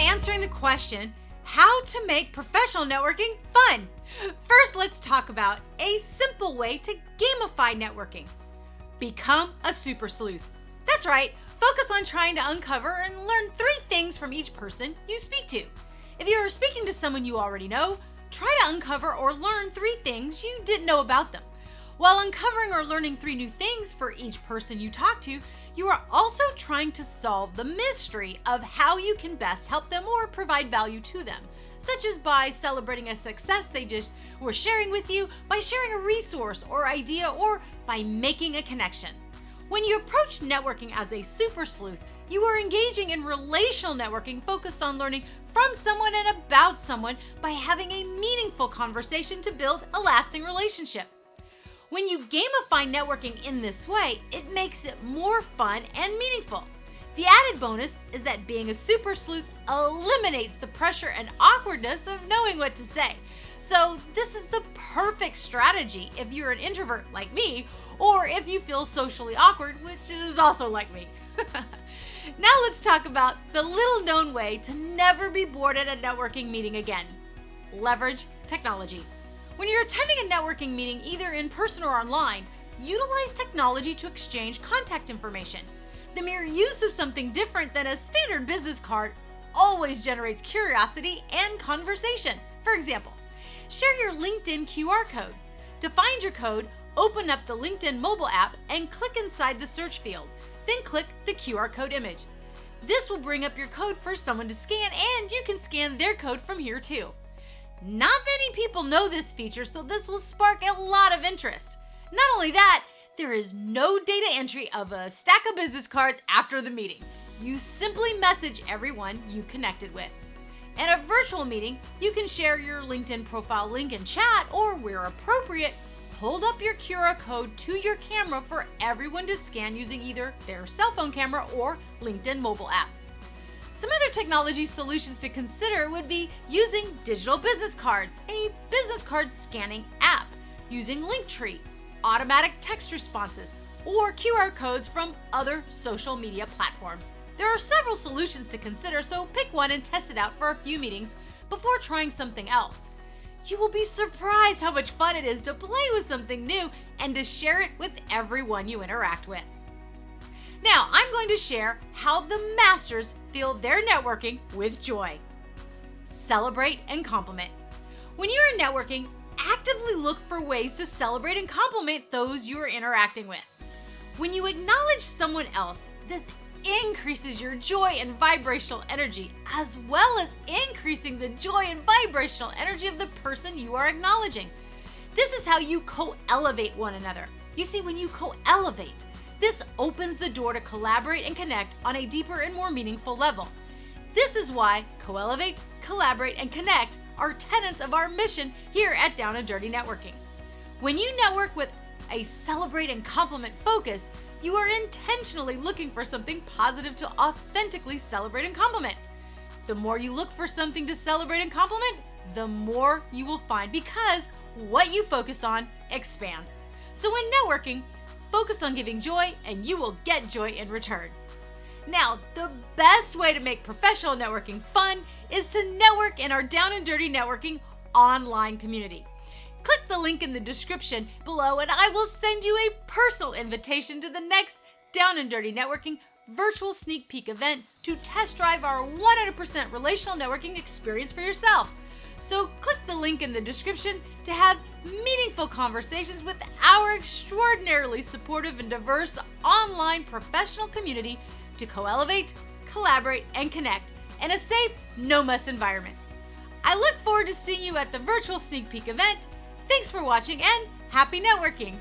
answering the question, how to make professional networking fun. First, let's talk about a simple way to gamify networking. Become a super sleuth. That's right, focus on trying to uncover and learn 3 things from each person you speak to. If you are speaking to someone you already know, try to uncover or learn 3 things you didn't know about them. While uncovering or learning 3 new things for each person you talk to, you are also trying to solve the mystery of how you can best help them or provide value to them, such as by celebrating a success they just were sharing with you, by sharing a resource or idea, or by making a connection. When you approach networking as a super sleuth, you are engaging in relational networking focused on learning from someone and about someone by having a meaningful conversation to build a lasting relationship. When you gamify networking in this way, it makes it more fun and meaningful. The added bonus is that being a super sleuth eliminates the pressure and awkwardness of knowing what to say. So this is the perfect strategy if you're an introvert like me, or if you feel socially awkward, which is also like me. Now let's talk about the little known way to never be bored at a networking meeting again. Leverage technology. When you're attending a networking meeting, either in person or online, utilize technology to exchange contact information. The mere use of something different than a standard business card always generates curiosity and conversation. For example, share your LinkedIn QR code. To find your code, open up the LinkedIn mobile app and click inside the search field. Then click the QR code image. This will bring up your code for someone to scan, and you can scan their code from here too. Not many people know this feature, so this will spark a lot of interest. Not only that, there is no data entry of a stack of business cards after the meeting. You simply message everyone you connected with. In a virtual meeting, you can share your LinkedIn profile link in chat, or where appropriate, hold up your QR code to your camera for everyone to scan using either their cell phone camera or LinkedIn mobile app. Some other technology solutions to consider would be using digital business cards, a business card scanning app, using Linktree, automatic text responses, or QR codes from other social media platforms. There are several solutions to consider, so pick one and test it out for a few meetings before trying something else. You will be surprised how much fun it is to play with something new and to share it with everyone you interact with. Now, I'm going to share how the masters feel their networking with joy. Celebrate and compliment. When you're networking, actively look for ways to celebrate and compliment those you are interacting with. When you acknowledge someone else, this increases your joy and vibrational energy, as well as increasing the joy and vibrational energy of the person you are acknowledging. This is how you co-elevate one another. You see, when you co-elevate, this opens the door to collaborate and connect on a deeper and more meaningful level. This is why Coelevate, Collaborate, and Connect are tenets of our mission here at Down and Dirty Networking. When you network with a celebrate and compliment focus, you are intentionally looking for something positive to authentically celebrate and compliment. The more you look for something to celebrate and compliment, the more you will find, because what you focus on expands. So when networking, focus on giving joy and you will get joy in return. Now, the best way to make professional networking fun is to network in our Down and Dirty Networking online community. Click the link in the description below and I will send you a personal invitation to the next Down and Dirty Networking virtual sneak peek event to test drive our 100% relational networking experience for yourself. So click the link in the description to have meaningful conversations with our extraordinarily supportive and diverse online professional community to co-elevate, collaborate, and connect in a safe, no-muss environment. I look forward to seeing you at the virtual sneak peek event. Thanks for watching and happy networking!